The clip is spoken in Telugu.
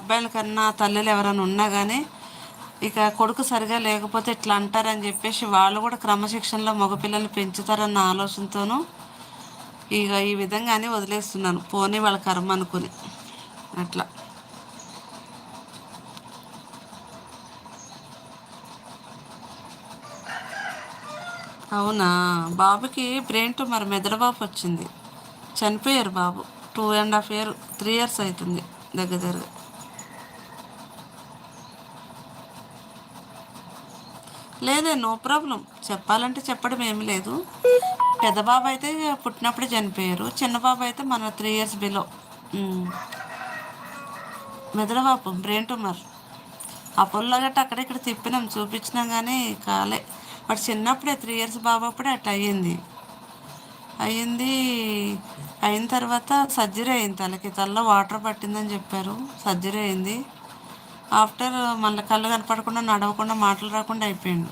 అబ్బాయిల కన్నా తల్లులు ఎవరైనా ఉన్నా కానీ ఇక కొడుకు సరిగా లేకపోతే ఇట్లా అంటారని చెప్పేసి వాళ్ళు కూడా క్రమశిక్షణలో మగపిల్లల్ని పెంచుతారన్న ఆలోచనతోనూ ఇక ఈ విధంగానే వదిలేస్తున్నాను, పోనీ వాళ్ళ కర్మ అనుకుని అట్లా. అవునా? బాబుకి బ్రెయిన్ ట్యూమర్ మెదడువాపు వచ్చింది, చనిపోయారు బాబు. 2.5 year 3 years అవుతుంది దగ్గర దగ్గర. లేదే, నో ప్రాబ్లం, చెప్పాలంటే చెప్పడం ఏమి లేదు. పెద్ద బాబు అయితే పుట్టినప్పుడే చనిపోయారు, చిన్న బాబు అయితే మన 3 years బిలో. మెదడువాపు, బ్రెయిన్ ట్యూమర్. అపోలో గట్ట అక్కడ ఇక్కడ తిప్పినాం, చూపించినాం కానీ కాలే. బట్ చిన్నప్పుడే 3 years బాబు అప్పుడే అట్ట అయ్యింది. అయిన తర్వాత సర్జరీ అయింది, తలలో వాటర్ పట్టిందని చెప్పారు, సర్జరీ అయింది. ఆఫ్టర్ మళ్ళీ కళ్ళు కనపడకుండా, నడవకుండా, మాటలు రాకుండా అయిపోయిండు.